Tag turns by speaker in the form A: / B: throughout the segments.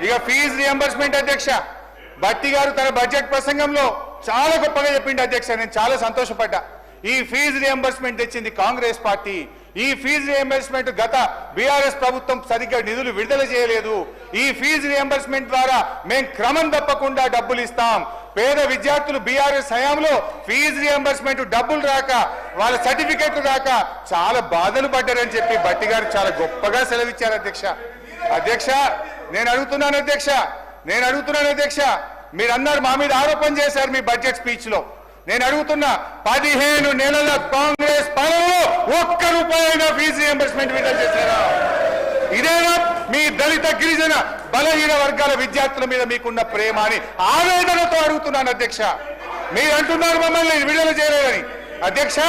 A: ఇక fee reimbursement అధ్యక్ష భట్టి గారు తన బడ్జెట్ ప్రసంగంలో చాలా గొప్పగా చెప్పిండు అధ్యక్ష. నేను చాలా సంతోషపడ్డా. ఈ ఫీజు రియంబర్స్మెంట్ తెచ్చింది కాంగ్రెస్ పార్టీ. ఈ ఫీజు రియంబర్స్మెంట్ గత బీఆర్ఎస్ ప్రభుత్వం సరిగ్గా నిధులు విడుదల చేయలేదు. ఈ ఫీజు రియంబర్స్మెంట్ ద్వారా మేము క్రమం తప్పకుండా డబ్బులు ఇస్తాం. పేద విద్యార్థులు బీఆర్ఎస్ హయాంలో ఫీజు రియంబర్స్మెంట్ డబ్బులు రాక వాళ్ళ సర్టిఫికెట్లు రాక చాలా బాధలు పడ్డారని చెప్పి భట్టి గారు చాలా గొప్పగా సెలవిచ్చారు అధ్యక్ష. అధ్యక్ష నేను అడుగుతున్నాను అధ్యక్ష మీరు అన్నారు మా మీద ఆరోపణ చేశారు మీ బడ్జెట్ స్పీచ్ లో. నేను అడుగుతున్నా 15 నెలల కాంగ్రెస్ పాలనలో ఒక్క రూపాయి ఫీజు రియంబర్స్మెంట్ విడుదల చేశారా? ఇదేనా మీ దళిత గిరిజన బలహీన వర్గాల విద్యార్థుల మీద మీకున్న ప్రేమ అని ఆవేదనతో అడుగుతున్నాను అధ్యక్ష. మీరు అంటున్నారు మమ్మల్ని విడుదల చేయలేదని. అధ్యక్ష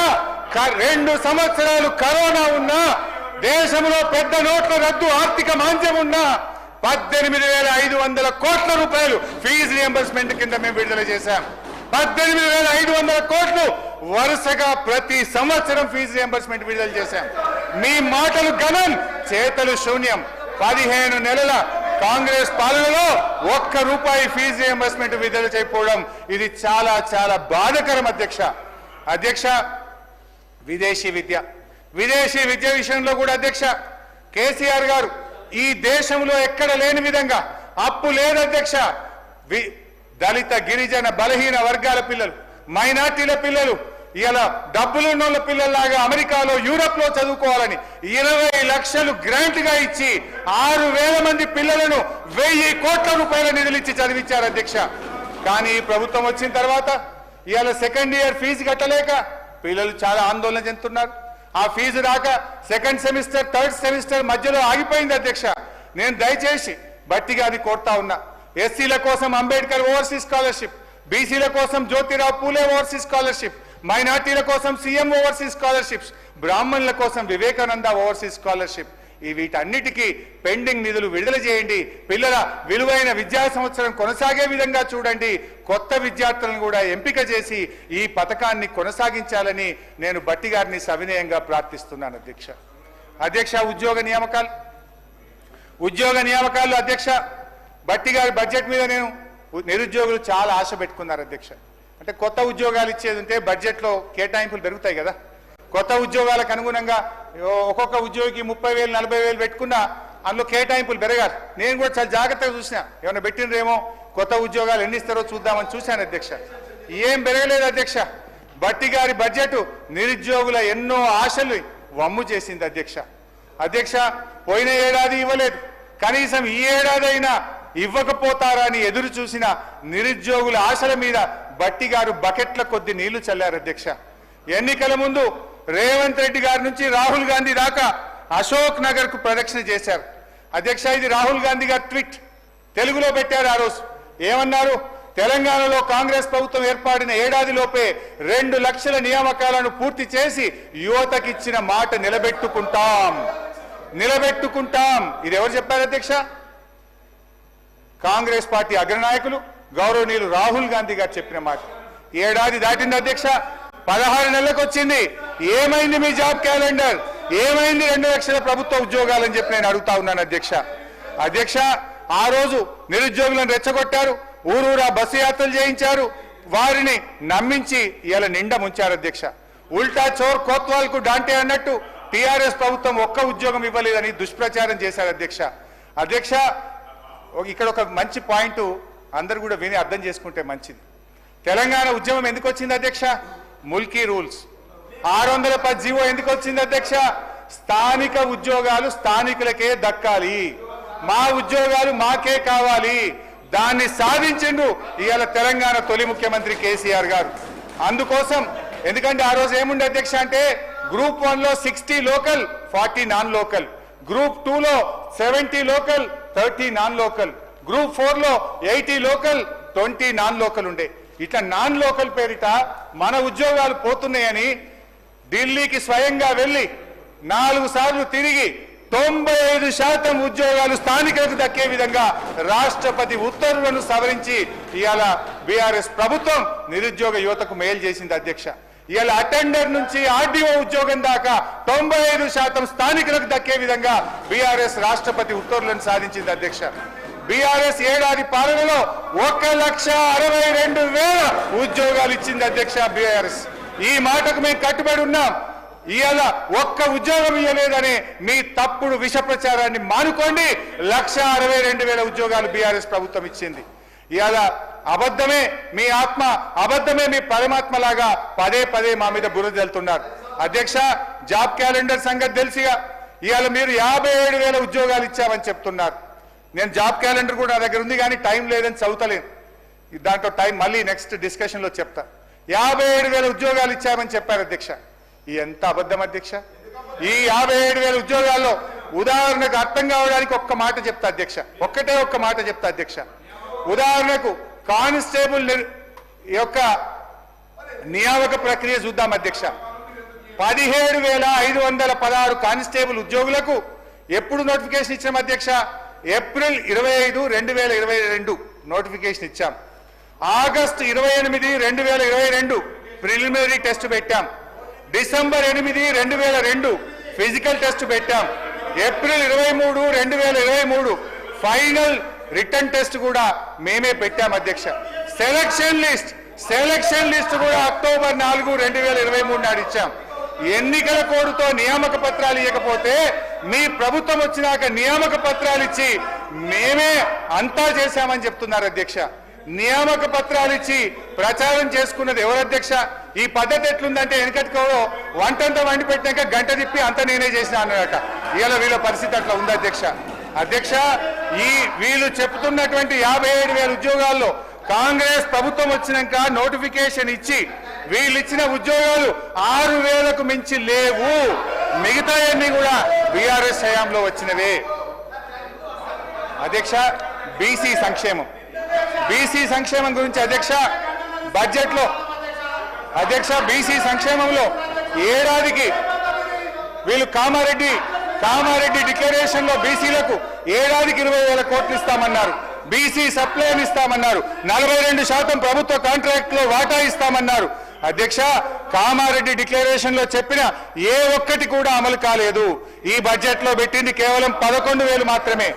A: 2 సంవత్సరాలు కరోనా ఉన్నా, దేశంలో పెద్ద నోట్ల రద్దు, ఆర్థిక మాంద్యం ఉన్నా 18,500 కోట్ల రూపాయలు ఫీజు రియంబర్స్మెంట్ కింద మేము విడుదల చేశాం. 18,500 కోట్లు వరుసగా ప్రతి సంవత్సరం ఫీజు రియంబర్స్మెంట్ విడుదల చేశాం. మీ మాటలు ఘనం, చేతలు శూన్యం. 15 నెలల కాంగ్రెస్ పాలనలో ఒక్క రూపాయి ఫీజు రియంబర్స్మెంట్ విడుదల చేయకపోవడం ఇది చాలా చాలా బాధాకరం అధ్యక్ష. విదేశీ విద్య విషయంలో కూడా అధ్యక్ష కేసీఆర్ గారు ఈ దేశంలో ఎక్కడ లేని విధంగా అప్పు లేదు అధ్యక్ష. దళిత గిరిజన బలహీన వర్గాల పిల్లలు, మైనార్టీల పిల్లలు ఇలా డబ్బులున్న పిల్లల్లాగా అమెరికాలో, యూరప్ లో చదువుకోవాలని 20 లక్షలు గ్రాంట్ గా ఇచ్చి 6,000 మంది పిల్లలను 1,000 కోట్ల రూపాయల నిధులు ఇచ్చి చదివించారు అధ్యక్ష. కానీ ఈ ప్రభుత్వం వచ్చిన తర్వాత ఇవాళ సెకండ్ ఇయర్ ఫీజు కట్టలేక పిల్లలు చాలా ఆందోళన చెందుతున్నారు. ఆ ఫీజు రాక సెకండ్ సెమిస్టర్, థర్డ్ సెమిస్టర్ మధ్యలో ఆగిపోయింది అధ్యక్ష. నేను దయచేసి భట్టి గారిని కోరుతా ఉన్నా, ఎస్సీల కోసం అంబేద్కర్ ఓవర్సీస్ స్కాలర్షిప్, బీసీల కోసం జ్యోతిరావు పూలే ఓవర్సీస్ స్కాలర్షిప్, మైనార్టీల కోసం సీఎం ఓవర్సీస్ స్కాలర్షిప్స్, బ్రాహ్మణుల కోసం వివేకానంద ఓవర్సీస్ స్కాలర్షిప్, వీటన్నిటికీ పెండింగ్ నిధులు విడుదల చేయండి. పిల్లల విలువైన విద్యా సంవత్సరం కొనసాగే విధంగా చూడండి. కొత్త విద్యార్థులను కూడా ఎంపిక చేసి ఈ పథకాన్ని కొనసాగించాలని నేను భట్టి గారిని సవినయంగా ప్రార్థిస్తున్నాను అధ్యక్ష. ఉద్యోగ నియామకాలు అధ్యక్ష భట్టి గారి బడ్జెట్ మీద నేను నిరుద్యోగులు చాలా ఆశ పెట్టుకున్నారు అధ్యక్ష. అంటే కొత్త ఉద్యోగాలు ఇచ్చేది ఉంటే బడ్జెట్లో కేటాయింపులు పెరుగుతాయి కదా. కొత్త ఉద్యోగాలకు అనుగుణంగా ఒక్కొక్క ఉద్యోగికి 30,000 40,000 పెట్టుకున్నా అందులో కేటాయింపులు పెరగాలి. నేను కూడా చాలా జాగ్రత్తగా చూసినా, ఏమైనా పెట్టినరేమో కొత్త ఉద్యోగాలు ఎన్ని ఇస్తారో చూద్దామని చూశాను అధ్యక్ష. ఏం పెరగలేదు అధ్యక్ష. భట్టి గారి బడ్జెట్ నిరుద్యోగుల ఎన్నో ఆశలు వమ్ము చేసింది అధ్యక్ష. పోయిన ఏడాది ఇవ్వలేదు, కనీసం ఈ ఏడాది అయినా ఇవ్వకపోతారా అని ఎదురు చూసిన నిరుద్యోగుల ఆశల మీద భట్టి గారు బకెట్ల కొద్ది నీళ్లు చల్లారు అధ్యక్ష. ఎన్నికల ముందు రేవంత్ రెడ్డి గారి నుంచి రాహుల్ గాంధీ దాకా అశోక్ నగర్ కు ప్రదక్షిణ చేశారు అధ్యక్ష. ఇది రాహుల్ గాంధీ గారు ట్వీట్ తెలుగులో పెట్టారు. ఆ రోజు ఏమన్నారు? తెలంగాణలో కాంగ్రెస్ ప్రభుత్వం ఏర్పడిన ఏడాదిలోపే 2 లక్షల నియామకాలను పూర్తి చేసి యువతకిచ్చిన మాట నిలబెట్టుకుంటాం. ఇది ఎవరు చెప్పారు అధ్యక్ష? కాంగ్రెస్ పార్టీ అగ్రనాయకులు గౌరవనీయులు రాహుల్ గాంధీ గారు చెప్పిన మాట. ఏడాది దాటింది అధ్యక్ష, 16 నెలలకు వచ్చింది. ఏమైంది మీ జాబ్ క్యాలెండర్? ఏమైంది 2 లక్షల ప్రభుత్వ ఉద్యోగాలని చెప్పి నేను అడుగుతా ఉన్నాను అధ్యక్ష. ఆ రోజు నిరుద్యోగులను రెచ్చగొట్టారు, ఊరూరా బస్సు యాత్రలు చేయించారు, వారిని నమ్మించి ఇలా నిండా ముంచారు అధ్యక్ష. ఉల్టా చోర్ కోత్వాల్ కు డాంటే అన్నట్టు టీఆర్ఎస్ ప్రభుత్వం ఒక్క ఉద్యోగం ఇవ్వలేదని దుష్ప్రచారం చేశారు అధ్యక్ష. ఇక్కడ ఒక మంచి పాయింట్ అందరూ కూడా విని అర్థం చేసుకుంటే మంచిది. తెలంగాణ ఉద్యమం ఎందుకు వచ్చింది అధ్యక్ష? ముల్కీ రూల్స్ 610 జీవో ఎందుకు వచ్చింది అధ్యక్ష? స్థానిక ఉద్యోగాలు స్థానికులకే దక్కాలి, మా ఉద్యోగాలు మాకే కావాలి, దాన్ని సాధించిండు ఇవాళ తెలంగాణ తొలి ముఖ్యమంత్రి కేసీఆర్ గారు. అందుకోసం ఎందుకంటే ఆ రోజు ఏముండే అధ్యక్ష అంటే గ్రూప్ 1లో 60 లోకల్ 40 నాన్ లోకల్, గ్రూప్ 2లో 70 లోకల్ 30 నాన్ లోకల్, గ్రూప్ 4లో 80 లోకల్ 20 నాన్ లోకల్ ఉండే. ఇట్లా నాన్ లోకల్ పేరిట మన ఉద్యోగాలు పోతున్నాయని ఢిల్లీకి స్వయంగా వెళ్ళి 4 సార్లు తిరిగి 95% ఉద్యోగాలు స్థానికులకు దక్కే విధంగా రాష్ట్రపతి ఉత్తర్వులను సవరించి ఇవాళ బీఆర్ఎస్ ప్రభుత్వం నిరుద్యోగ యువతకు మేలు చేసింది అధ్యక్ష. ఇవాళ అటెండర్ నుంచి ఆర్డీఓ ఉద్యోగం దాకా 95% స్థానికులకు దక్కే విధంగా బీఆర్ఎస్ రాష్ట్రపతి ఉత్తర్వులను సాధించింది అధ్యక్ష. బీఆర్ఎస్ ఏడాది పాలనలో 1,62,000 ఉద్యోగాలు ఇచ్చింది అధ్యక్ష బీఆర్ఎస్. ఈ మాటకు మేము కట్టుబడి ఉన్నాం. ఇవాళ ఒక్క ఉద్యోగం ఇవ్వలేదనే మీ తప్పుడు విష ప్రచారాన్ని మానుకోండి. 1,62,000 ఉద్యోగాలు బీఆర్ఎస్ ప్రభుత్వం ఇచ్చింది. ఇవాళ అబద్ధమే మీ ఆత్మ, అబద్ధమే మీ పరమాత్మలాగా పదే పదే మా మీద బురద జల్లుతున్నారు. అధ్యక్ష, జాబ్ క్యాలెండర్ సంగతి తెలిసిగా ఇవాళ మీరు 57,000 ఉద్యోగాలు ఇచ్చామని చెప్తున్నారు. నేను జాబ్ క్యాలెండర్ కూడా నా దగ్గర ఉంది, కానీ టైం లేదని చదువుతలేను. దాంట్లో టైం మళ్ళీ నెక్స్ట్ డిస్కషన్లో చెప్తా. 57,000 ఉద్యోగాలు ఇచ్చామని చెప్పారు అధ్యక్ష. ఎంత అబద్ధం అధ్యక్ష. ఈ 57,000 ఉద్యోగాల్లో ఉదాహరణకు అర్థం కావడానికి ఒక్క మాట చెప్తా అధ్యక్ష, ఒక్కటే ఒక్క మాట చెప్తా అధ్యక్ష. ఉదాహరణకు కానిస్టేబుల్ యొక్క నియామక ప్రక్రియ చూద్దాం అధ్యక్ష. 17,516 కానిస్టేబుల్ ఉద్యోగులకు ఎప్పుడు నోటిఫికేషన్ ఇచ్చాం అధ్యక్ష? ఏప్రిల్ 25, 2022 నోటిఫికేషన్ ఇచ్చాం. ఆగస్టు 28, 2022 ప్రిలిమినరీ టెస్ట్ పెట్టాం. డిసెంబర్ 8, 2002 ఫిజికల్ టెస్ట్ పెట్టాం. ఏప్రిల్ 23, 2023 ఫైనల్ రిటర్న్ టెస్ట్ కూడా మేమే పెట్టాం అధ్యక్ష. సెలక్షన్ లిస్ట్ కూడా అక్టోబర్ 4, 2023 నాడు ఇచ్చాం. ఎన్నికల కోడ్తో నియామక పత్రాలు ఇవ్వకపోతే మీ ప్రభుత్వం వచ్చినాక నియామక పత్రాలు ఇచ్చి మేమే అంతా చేశామని చెప్తున్నారు అధ్యక్ష. నియామక పత్రాలు ఇచ్చి ప్రచారం చేసుకున్నది ఎవరు అధ్యక్ష? ఈ పద్ధతి ఎట్లుందంటే వెనకటికో వంటంతా వండి పెట్టినాక గంట తిప్పి అంత నేనే చేసిన అన్నట. ఇవాళ వీళ్ళ పరిస్థితి అట్లా ఉంది అధ్యక్ష. అధ్యక్ష, ఈ వీళ్ళు చెప్తున్నటువంటి 57,000 ఉద్యోగాల్లో కాంగ్రెస్ ప్రభుత్వం వచ్చినాక నోటిఫికేషన్ ఇచ్చి వీళ్ళు ఇచ్చిన ఉద్యోగాలు 6,000కు మించి లేవు. మిగతా అన్ని కూడా బీఆర్ఎస్ హయాంలో వచ్చినవే. అధ్యక్ష, బీసీ సంక్షేమం గురించి అధ్యక్ష బడ్జెట్లో అధ్యక్ష బీసీ సంక్షేమంలో ఏడాదికి వీళ్ళు కామారెడ్డి డిక్లరేషన్ లో బీసీలకు ఏడాదికి 20,000 కోట్లు ఇస్తామన్నారు. బీసీ సప్లైని ఇస్తామన్నారు. 42% ప్రభుత్వ కాంట్రాక్ట్ లో వాటా ఇస్తామన్నారు. అధ్యక్ష, కామారెడ్డి డిక్లరేషన్ లో చెప్పిన ఏ ఒక్కటి కూడా అమలు కాలేదు. ఈ బడ్జెట్ లో పెట్టింది కేవలం 11,000 మాత్రమే.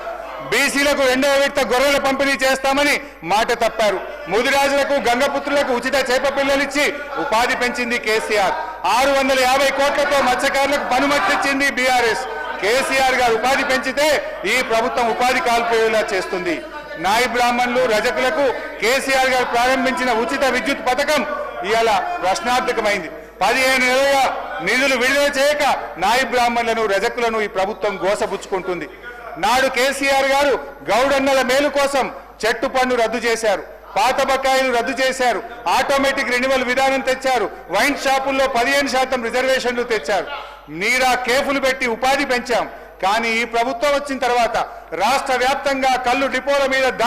A: బీసీలకు 2వ విడత గొర్రెల పంపిణీ చేస్తామని మాట తప్పారు. ముదిరాజులకు, గంగపుత్రులకు ఉచిత చేప పిల్లలిచ్చి ఉపాధి పెంచింది కేసీఆర్. 650 కోట్లతో మత్స్యకారులకు పనుమట్టించింది బీఆర్ఎస్. కేసీఆర్ గారు ఉపాధి పెంచితే ఈ ప్రభుత్వం ఉపాధి కాల్పోయేలా చేస్తుంది. నాయి బ్రాహ్మణులు, రజకులకు కేసీఆర్ గారు ప్రారంభించిన ఉచిత విద్యుత్ పథకం ఇవాళ ప్రశ్నార్థకమైంది. 15 నెలలుగా నిధులు విడుదల చేయక నాయి బ్రాహ్మణులను, రజకులను ఈ ప్రభుత్వం గోసబుచ్చుకుంటుంది. నాడు కేసీఆర్ గారు గౌడన్నల మేలు కోసం చెట్టు పన్ను రద్దు చేశారు. పాత బకాయిలు రద్దు చేశారు. ఆటోమేటిక్ రెన్యువల్ విధానం తెచ్చారు. వైన్ షాపుల్లో 15% రిజర్వేషన్లు తెచ్చారు. నీరా కేఫ్లు పెట్టి ఉపాధి పెంచాం. కానీ ఈ ప్రభుత్వం వచ్చిన తర్వాత రాష్ట్ర వ్యాప్తంగా కళ్ళు డిపోల మీద